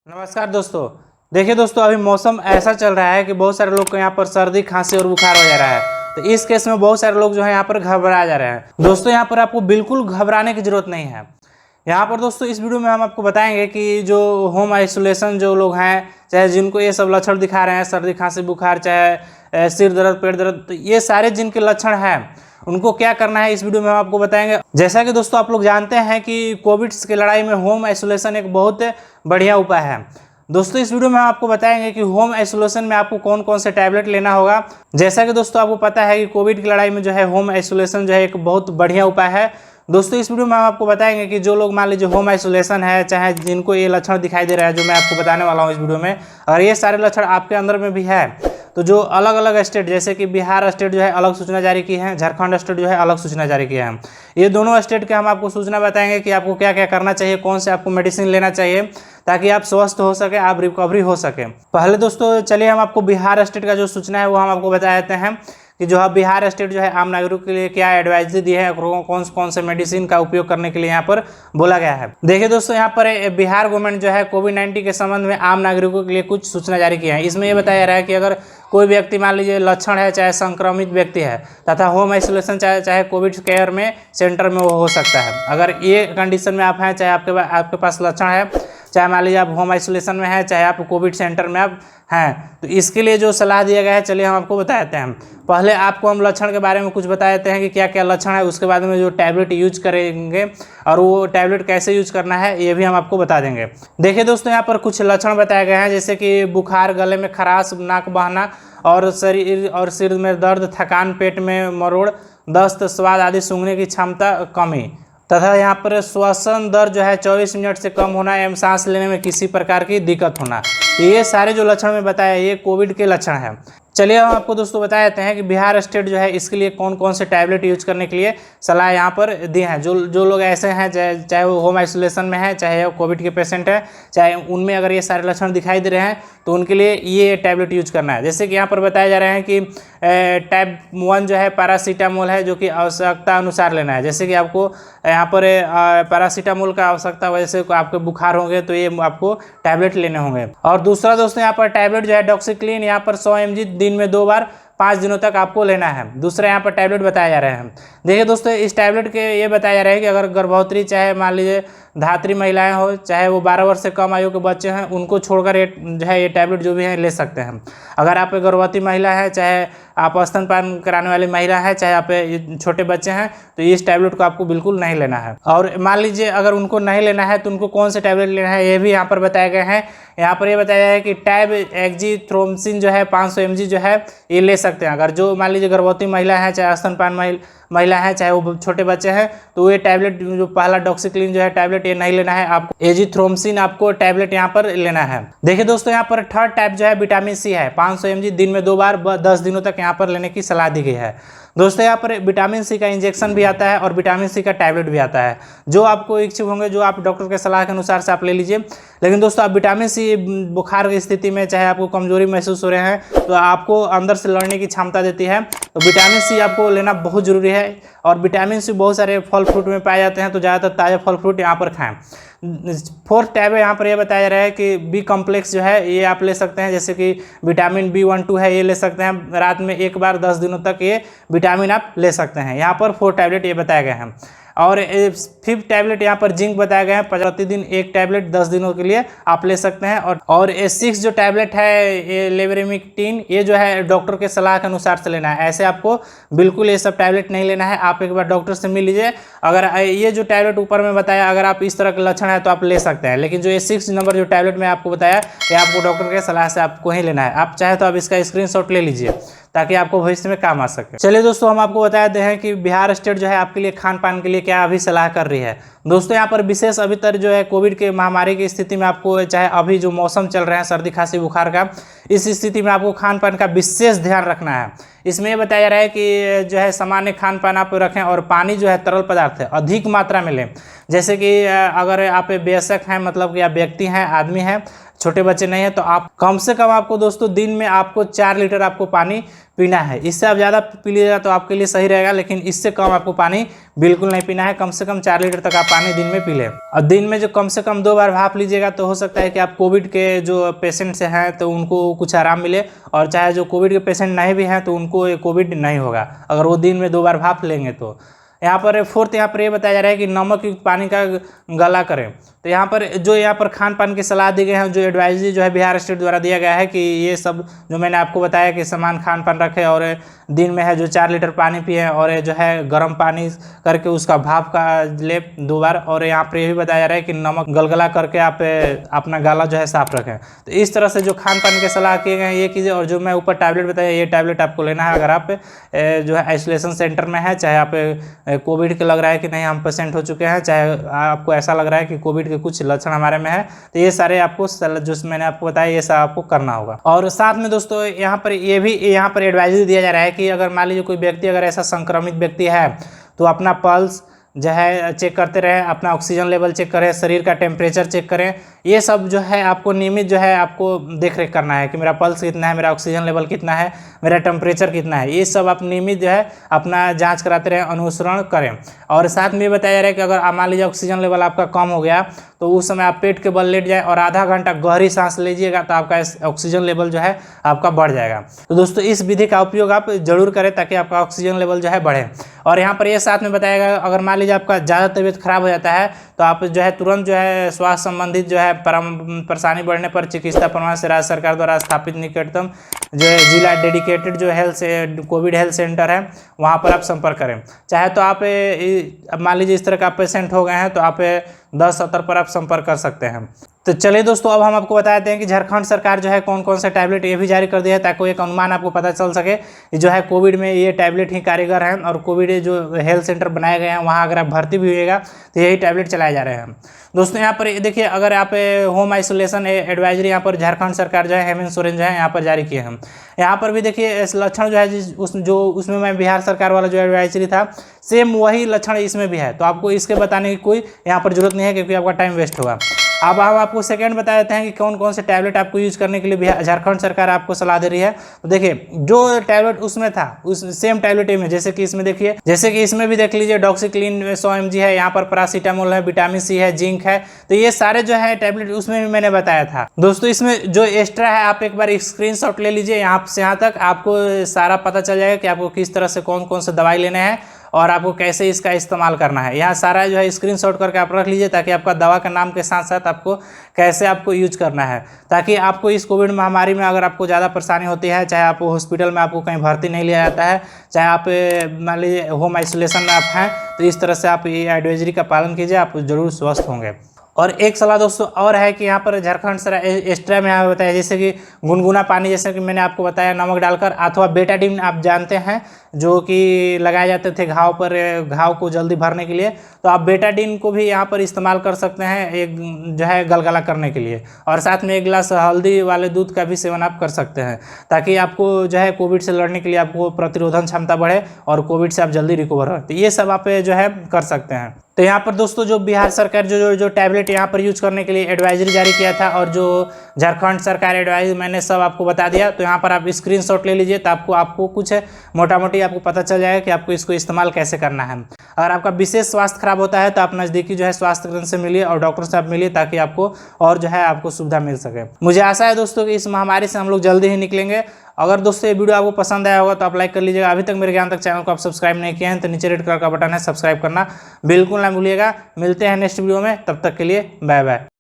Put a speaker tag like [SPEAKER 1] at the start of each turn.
[SPEAKER 1] नमस्कार दोस्तों। देखिए दोस्तों, अभी मौसम ऐसा चल रहा है कि बहुत सारे लोग को यहाँ पर सर्दी खांसी और बुखार हो जा रहा है। तो इस केस में बहुत सारे लोग जो है यहाँ पर घबरा जा रहे हैं। दोस्तों यहाँ पर आपको बिल्कुल घबराने की जरूरत नहीं है। यहाँ पर दोस्तों इस वीडियो में हम आपको बताएंगे कि जो होम आइसोलेशन जो लोग हैं, चाहे जिनको ये सब लक्षण दिखा रहे हैं, सर्दी खांसी बुखार, चाहे सिर दर्द पेट दर्द, तो ये सारे जिनके लक्षण हैं उनको क्या करना है इस वीडियो में हम आपको बताएंगे। जैसा कि दोस्तों आप लोग जानते हैं कि कोविड की लड़ाई में होम आइसोलेशन एक बहुत बढ़िया उपाय है। दोस्तों इस वीडियो में हम आपको बताएंगे कि होम आइसोलेशन में आपको कौन कौन से टैबलेट लेना होगा। जैसा कि दोस्तों आपको पता है कि कोविड की लड़ाई में जो है होम आइसोलेशन जो है एक बहुत बढ़िया उपाय है। दोस्तों इस वीडियो में हम आपको बताएंगे कि जो लोग मान लीजिए होम आइसोलेशन है, चाहे जिनको ये लक्षण दिखाई दे रहा है जो मैं आपको बताने वाला हूँ इस वीडियो में, अगर ये सारे लक्षण आपके अंदर में भी है तो जो अलग अलग स्टेट जैसे कि बिहार स्टेट जो है अलग सूचना जारी की है, झारखंड स्टेट जो है अलग सूचना जारी किया है। ये दोनों स्टेट के हम आपको सूचना बताएंगे कि आपको क्या क्या करना चाहिए, कौन से आपको मेडिसिन लेना चाहिए ताकि आप स्वस्थ हो सके, आप रिकवरी हो सके। पहले दोस्तों चलिए हम आपको बिहार स्टेट का जो सूचना है वो हम आपको बता देते हैं कि जो है बिहार स्टेट जो है आम नागरिकों के लिए क्या एडवाइजरी दी है, कौन कौन से मेडिसिन का उपयोग करने के लिए यहाँ पर बोला गया है। देखिए दोस्तों यहाँ पर बिहार गवर्नमेंट जो है कोविड-19 के संबंध में आम नागरिकों के लिए कुछ सूचना जारी किया है। इसमें यह बताया जा रहा है कि अगर कोई व्यक्ति मान लीजिए लक्षण है, चाहे संक्रमित व्यक्ति है तथा होम आइसोलेशन चाहे कोविड केयर में सेंटर में वो हो सकता है। अगर ये कंडीशन में आप हैं, चाहे आपके पास लक्षण है, चाहे मान लीजिए आप होम आइसोलेशन में हैं, चाहे आप कोविड सेंटर में आप हैं, तो इसके लिए जो सलाह दिया गया है चलिए हम आपको बता देते हैं। पहले आपको हम लक्षण के बारे में कुछ बता देते हैं कि क्या क्या लक्षण है, उसके बाद में जो टैबलेट यूज करेंगे और वो टैबलेट कैसे यूज करना है ये भी हम आपको बता देंगे। देखिए दोस्तों यहाँ पर कुछ लक्षण बताए गए हैं जैसे कि बुखार, गले में खराश, नाक बहना और शरीर और सिर में दर्द, थकान, पेट में मरोड़, दस्त, स्वाद आदि सूंघने की क्षमता कमी तथा यहाँ पर श्वसन दर जो है 24 मिनट से कम होना एवं सांस लेने में किसी प्रकार की दिक्कत होना। ये सारे जो लक्षण में बताया ये कोविड के लक्षण हैं। चलिए हम आपको दोस्तों बता देते हैं कि बिहार स्टेट जो है इसके लिए कौन कौन से टैबलेट यूज करने के लिए सलाह यहाँ पर दी है। जो लोग ऐसे हैं चाहे वो होम आइसोलेशन में है, चाहे वो कोविड के पेशेंट है, चाहे उनमें अगर ये सारे लक्षण दिखाई दे रहे हैं तो उनके लिए ये टैबलेट यूज करना है। जैसे कि यहाँ पर बताया जा रहा है कि टाइप 1 जो है पैरासीटामोल है जो कि आवश्यकता अनुसार लेना है। जैसे कि आपको यहाँ पर पैरासीटामोल का आवश्यकता वजह से आपके बुखार होंगे तो ये आपको टैबलेट लेने होंगे। और दूसरा दोस्तों यहाँ पर टैबलेट जो है डॉक्सीक्लीन यहाँ पर 100 mg दिन में 2 बार 5 दिनों तक आपको लेना है। दूसरा यहाँ पर टैबलेट बताया जा रहा है। देखिए दोस्तों इस टैबलेट के ये बताया जा रहा है कि अगर गर्भवती चाहे मान लीजिए धात्री महिलाएं हो, चाहे वो 12 वर्ष से कम आयु के बच्चे हैं, उनको छोड़कर जो है ये टैबलेट जो भी है ले सकते हैं। अगर आप गर्भवती महिला है, चाहे आप स्तनपान कराने वाली महिला है, चाहे आप छोटे बच्चे हैं, तो इस टैबलेट को आपको बिल्कुल नहीं लेना है। और मान लीजिए अगर उनको नहीं लेना है तो उनको कौन से टैबलेट लेना है ये भी यहाँ पर बताया गया है। यहाँ पर ये बताया है कि टैब एक्जीथ्रोमसिन जो है 500 mg जो है ये ले सकते हैं। अगर जो मान लीजिए गर्भवती महिला है, चाहे स्तनपान महिला है, चाहे वो छोटे बच्चे हैं, तो ये टैबलेट जो पहला डॉक्सीक्लीन जो है टैबलेट ये नहीं लेना है, आपको एजिथ्रोमसिन आपको टैबलेट यहाँ पर लेना है। देखिए दोस्तों यहाँ पर थर्ड टाइप जो है विटामिन सी है 500 mg दिन में 2 बार 10 दिनों तक यहाँ पर लेने की सलाह दी गई है। दोस्तों यहाँ पर विटामिन सी का इंजेक्शन भी आता है और विटामिन सी का टैबलेट भी आता है। जो आपको इच्छुक होंगे जो आप डॉक्टर के सलाह के अनुसार से आप ले लीजिए। लेकिन दोस्तों आप विटामिन सी बुखार की स्थिति में चाहे आपको कमजोरी महसूस हो रहे हैं तो आपको अंदर से लड़ने की क्षमता देती है, तो विटामिन सी आपको लेना बहुत ज़रूरी है। और विटामिन सी बहुत सारे फल फ्रूट में पाए जाते हैं, तो ज़्यादातर ताज़ा फल फ्रूट यहाँ पर खाएं। फोर्थ टैब है यहाँ पर यह बताया जा रहा है कि बी कॉम्प्लेक्स जो है ये आप ले सकते हैं। जैसे कि विटामिन B12 है ये ले सकते हैं, रात में 1 बार 10 दिनों तक ये विटामिन आप ले सकते हैं। यहाँ पर 4 टैबलेट ये बताए गए हैं। और 5th टैबलेट यहाँ पर जिंक बताया गया है, प्रतिदिन 1 टैबलेट 10 दिनों के लिए आप ले सकते हैं। और 6 जो टैबलेट है ये लेवरेमिक्टिन ये जो है डॉक्टर के सलाह के अनुसार से लेना है। ऐसे आपको बिल्कुल ये सब टैबलेट नहीं लेना है, आप एक बार डॉक्टर से मिल लीजिए। अगर ये जो टैबलेट ऊपर में बताया अगर आप इस तरह के लक्षण है तो आप ले सकते हैं, लेकिन जो ये 6 नंबर जो टैबलेट मैं आपको बताया ये आपको डॉक्टर के सलाह से आपको ही लेना है। आप चाहे तो आप इसका स्क्रीनशॉट ले लीजिए ताकि आपको भविष्य में काम आ सके। चलिए दोस्तों हम आपको बता देते हैं कि बिहार स्टेट जो है आपके लिए खान पान के लिए क्या अभी सलाह कर रही है। दोस्तों यहाँ पर विशेष अभी तक जो है कोविड के महामारी की स्थिति में आपको चाहे अभी जो मौसम चल रहा है सर्दी खांसी बुखार का, इस स्थिति में आपको खान पान का विशेष ध्यान रखना है। इसमें यह बताया जा रहा है कि जो है सामान्य खान पान आप रखें और पानी जो है तरल पदार्थ है अधिक मात्रा में लें। जैसे कि अगर आप वयस्क हैं, मतलब कि आप व्यक्ति हैं, आदमी हैं, छोटे बच्चे नहीं है, तो आप कम से कम आपको दोस्तों दिन में आपको 4 लीटर आपको पानी पीना है। इससे आप ज़्यादा पी लीजिएगा तो आपके लिए सही रहेगा, लेकिन इससे कम आपको पानी बिल्कुल नहीं पीना है। कम से कम 4 लीटर तक आप पानी दिन में पी लें। और दिन में जो कम से कम 2 बार भाप लीजिएगा तो हो सकता है कि आप कोविड के जो पेशेंट्स हैं तो उनको कुछ आराम मिले, और चाहे जो कोविड के पेशेंट नहीं भी हैं तो उनको कोविड नहीं होगा अगर वो दिन में 2 बार भाप लेंगे। तो यहाँ पर फोर्थ यहाँ पर ये बताया जा रहा है कि नमक युक्त पानी का गला करें। तो यहाँ पर जो यहाँ पर खान पान की सलाह दी गई है, जो एडवाइजरी जो है बिहार स्टेट द्वारा दिया गया है कि ये सब जो मैंने आपको बताया कि समान खान पान रखें, और दिन में है जो 4 लीटर पानी पिए, और जो है गर्म पानी करके उसका भाप का ले 2 बार। और यहाँ पर ये भी बताया जा रहा है कि नमक गलगला करके आप अपना गला जो है साफ रखें। तो इस तरह से जो खान पान की सलाह किए गए हैं ये कीजिए। और जो मैं ऊपर टैबलेट बताया ये टैबलेट आपको लेना है अगर आप जो है आइसोलेशन सेंटर में है, चाहे आप कोविड के लग रहा है कि नहीं हम पेशेंट हो चुके हैं, चाहे आपको ऐसा लग रहा है कि कोविड के कुछ लक्षण हमारे में है, तो ये सारे आपको जो मैंने आपको बताया ये सब आपको करना होगा। और साथ में दोस्तों यहाँ पर ये भी यहाँ पर एडवाइजरी दिया जा रहा है कि अगर मान लीजिए कोई व्यक्ति अगर ऐसा संक्रमित व्यक्ति है तो अपना पल्स जो है चेक करते रहें, अपना ऑक्सीजन लेवल चेक करें, शरीर का टेम्परेचर चेक करें। ये सब जो है आपको नियमित जो है आपको देख रेख करना है कि मेरा पल्स कितना है, मेरा ऑक्सीजन लेवल कितना है, मेरा टेम्परेचर कितना है। ये सब आप नियमित जो है अपना जांच कराते रहें, अनुसरण करें। और साथ में ये बताया जा रहा है कि अगर मान लीजिए ऑक्सीजन लेवल आपका कम हो गया तो उस समय आप पेट के बल लेट जाए और आधा घंटा गहरी सांस लीजिएगा तो आपका ऑक्सीजन लेवल जो है आपका बढ़ जाएगा। तो दोस्तों इस विधि का उपयोग आप जरूर करें ताकि आपका ऑक्सीजन लेवल जो है बढ़े। और यहाँ पर ये साथ में बताया गया अगर मान लीजिए आपका ज़्यादा तबीयत खराब हो जाता है तो आप जो है तुरंत जो है स्वास्थ्य संबंधित जो है परेशानी बढ़ने पर चिकित्सा परामर्श से राज्य सरकार द्वारा स्थापित निकटतम जो है जिला डेडिकेटेड जो कोविड हेल्थ सेंटर है वहाँ पर आप संपर्क करें। चाहे तो आप मान लीजिए इस तरह का पेशेंट हो गए हैं तो आप 1070 पर आप संपर्क कर सकते हैं। तो चलिए दोस्तों अब हम आपको बताते हैं कि झारखंड सरकार जो है कौन कौन से टैबलेट ये भी जारी कर दिया है ताकि एक अनुमान आपको पता चल सके कि जो है कोविड में ये टैबलेट ही कारीगर हैं। और कोविड जो हेल्थ सेंटर बनाए गए हैं वहाँ अगर आप भर्ती भी होइएगा तो यही टैबलेट चलाए जा रहे हैं। दोस्तों यहाँ पर देखिए अगर आप होम आइसोलेशन एडवाइजरी यहाँ पर झारखंड सरकार जो है हेमंत सोरेन जो है यहाँ पर जारी किए हैं। यहाँ पर भी देखिए लक्षण जो है उसमें मैं बिहार सरकार वाला जो एडवाइजरी था सेम वही लक्षण इसमें भी है, तो आपको इसके बताने की कोई यहाँ पर जरूरत नहीं है क्योंकि आपका टाइम वेस्ट होगा। अब हम आपको सेकंड बता देते हैं कि कौन कौन से टैबलेट आपको यूज करने के लिए झारखंड सरकार आपको सलाह दे रही है। तो देखिए जो टैबलेट उसमें था उस सेम टैबलेट में जैसे कि इसमें देखिए, जैसे कि इसमें भी देख लीजिए डॉक्सीक्लीन 100 mg है, यहाँ पर पैरासीटामोल है, विटामिन सी है, जिंक है। तो ये सारे जो है टैबलेट उसमें भी मैंने बताया था। दोस्तों इसमें जो एक्स्ट्रा है आप एक बार स्क्रीनशॉट ले लीजिए, यहाँ से यहाँ तक आपको सारा पता चल जाएगा कि आपको किस तरह से कौन कौन से दवाई लेने हैं और आपको कैसे इसका इस्तेमाल करना है। यहाँ सारा जो है स्क्रीनशॉट करके आप रख लीजिए ताकि आपका दवा का नाम के साथ साथ आपको कैसे आपको यूज करना है, ताकि आपको इस कोविड महामारी में अगर आपको ज़्यादा परेशानी होती है, चाहे आप हॉस्पिटल में आपको कहीं भर्ती नहीं लिया जाता है, चाहे आप मान लीजिए होम आइसोलेशन में आप हैं, तो इस तरह से आप ये एडवाइजरी का पालन कीजिए, आप जरूर स्वस्थ होंगे। और एक सलाह दोस्तों और है कि यहाँ पर झारखंड सरकार एक्स्ट्रा में यहाँ बताया जैसे कि गुनगुना पानी, जैसे कि मैंने आपको बताया नमक डालकर, अथवा बेटाडीन आप जानते हैं जो कि लगाए जाते थे घाव पर, घाव को जल्दी भरने के लिए, तो आप बेटाडीन को भी यहाँ पर इस्तेमाल कर सकते हैं एक जो है गलगला करने के लिए। और साथ में 1 गिलास हल्दी वाले दूध का भी सेवन आप कर सकते हैं ताकि आपको जो है कोविड से लड़ने के लिए आपको प्रतिरोधन क्षमता बढ़े और कोविड से आप जल्दी रिकवर हो। तो ये सब आप जो है कर सकते हैं। तो यहाँ पर दोस्तों जो बिहार सरकार जो टैबलेट यहाँ पर यूज करने के लिए एडवाइजरी जारी किया था और जो झारखंड सरकार एडवाइजरी मैंने सब आपको बता दिया, तो यहाँ पर आप स्क्रीनशॉट ले लीजिए, तो आपको कुछ मोटा मोटी आपको पता चल जाएगा कि आपको इसको इस्तेमाल कैसे करना है। अगर आपका विशेष स्वास्थ्य खराब होता है तो आप नज़दीकी जो है स्वास्थ्य केंद्र से मिलिए और डॉक्टर से आप मिलिए ताकि आपको और जो है आपको सुविधा मिल सके। मुझे आशा है दोस्तों कि इस महामारी से हम लोग जल्दी ही निकलेंगे। अगर दोस्तों ये वीडियो आपको पसंद आया होगा तो आप लाइक कर लीजिएगा। अभी तक मेरे ज्ञान तक चैनल को आप सब्सक्राइब नहीं किए हैं तो नीचे रेड कलर का बटन है, सब्सक्राइब करना बिल्कुल ना भूलिएगा। मिलते हैं नेक्स्ट वीडियो में, तब तक के लिए बाय बाय।